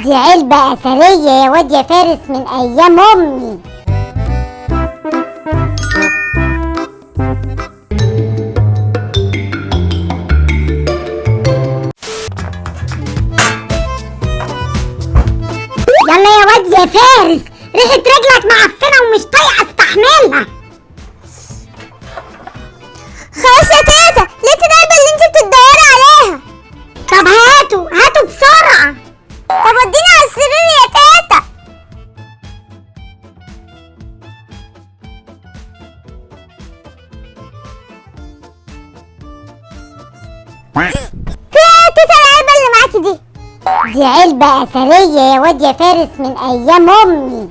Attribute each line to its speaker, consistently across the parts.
Speaker 1: دي علبة أثرية يا واد يا فارس من أيام أمي. يلا يا واد يا فارس، ريحة رجلك معفنة ومش طايقة استحملها.
Speaker 2: خلاص يا تيتا، لقيت العلبة اللي انت بتدوري عليها.
Speaker 1: طب هاتوا بسرعة.
Speaker 2: طب وديني على السرير يا تيتا. فين يا تيتا العلبة اللي معاكي دي؟
Speaker 1: دي علبة أثرية يا واد يا فارس من أيام أمي.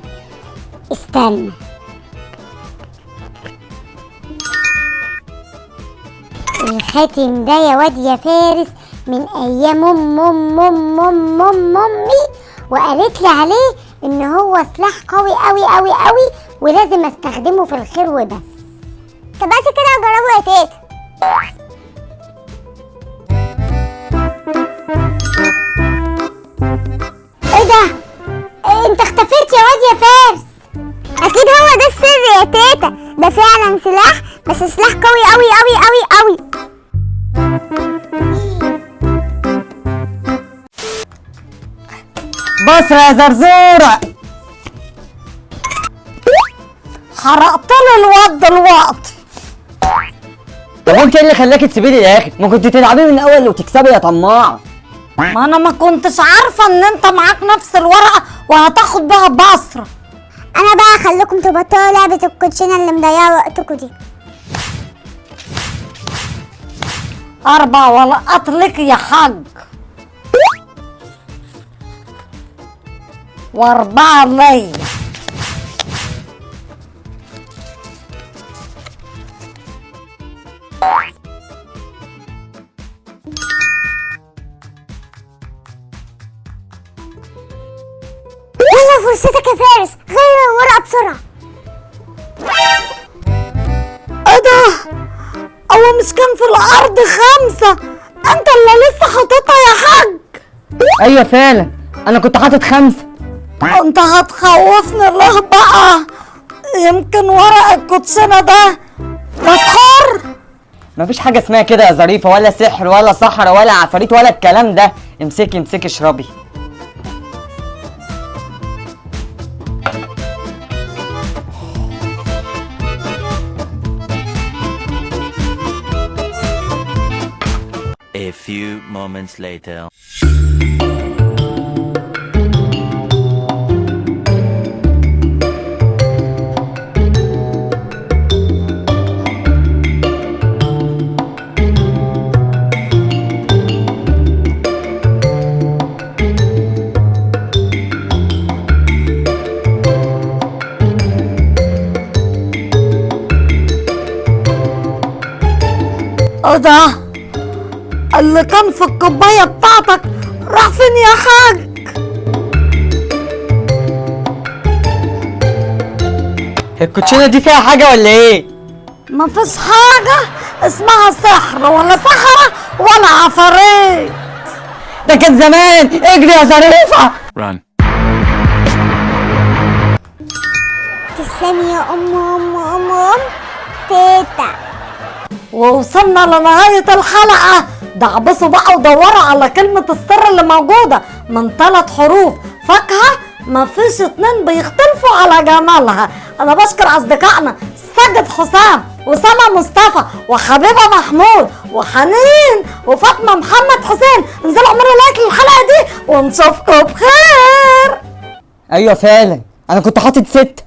Speaker 1: استنى، الخاتم ده يا واد يا فارس من أيام أمي، وقالت لي عليه إن هو سلاح قوي أوي أوي أوي ولازم أستخدمه في الخير وبس.
Speaker 2: طب هاتي كده اجربه يا تيتا.
Speaker 1: إيه ده؟ أنت اختفيت يا واد يا فارس.
Speaker 2: اكيد هو ده السر يا تيتا، ده فعلا سلاح، بس سلاح قوي قوي قوي قوي قوي.
Speaker 3: بص يا زرزورة، حرقت لي الواد دلوقتي.
Speaker 4: طب وانت ايه اللي خلاكي تسيبيه للاخر؟ ما كنت تلعبيه من الاول وتكسبي يا طماع.
Speaker 3: ما انا ما كنتش عارفه ان انت معاك نفس الورقه وهتاخد بيها بصره.
Speaker 2: انا بقى خليكم تبطلوا لعبة الكوتشينة اللي مضيعة وقتكم دي.
Speaker 3: 4 ورقات لك يا حاج، و4 ليا.
Speaker 2: يلا فرصتك يا فارس، غير الورقة بسرعة.
Speaker 3: ايه ده؟ هو مش كان في الارض 5؟ انت اللي لسه حاططها يا حاج.
Speaker 4: ايوه فعلا انا كنت حاطط 5.
Speaker 3: انت هتخوفني ليه بقى؟ يمكن ورق الكوتشينه ده مسحور.
Speaker 4: مفيش حاجه اسمها كده يا ظريفه، ولا سحر ولا سحره ولا عفاريت ولا الكلام ده. امسكي اشربي.
Speaker 5: A few moments later.
Speaker 3: ايه ده؟ اللي كان في الكوبايه بتاعتك راح فين يا حاج؟
Speaker 4: الكوتشينه دي فيها حاجه ولا ايه؟
Speaker 3: مفيش حاجه اسمها سحر ولا سحره ولا عفاريت.
Speaker 4: ده كان زمان. اجري يا ظريفه.
Speaker 5: Run.
Speaker 2: تسلمي يا أم تيتا.
Speaker 3: ووصلنا لنهايه الحلقه. دعبسوا بقى ودوروا على كلمه السر اللي موجوده من 3 حروف. فاكهه مفيش 2 بيختلفوا على جمالها. انا بشكر اصدقائنا ساجد حسام وسما مصطفى وحبيبه محمود وحنين وفاطمه محمد حسين. انزلوا اعملوا لايك للحلقه دي ونشوفكم بخير.
Speaker 4: ايوه فعلا انا كنت حاطط 6.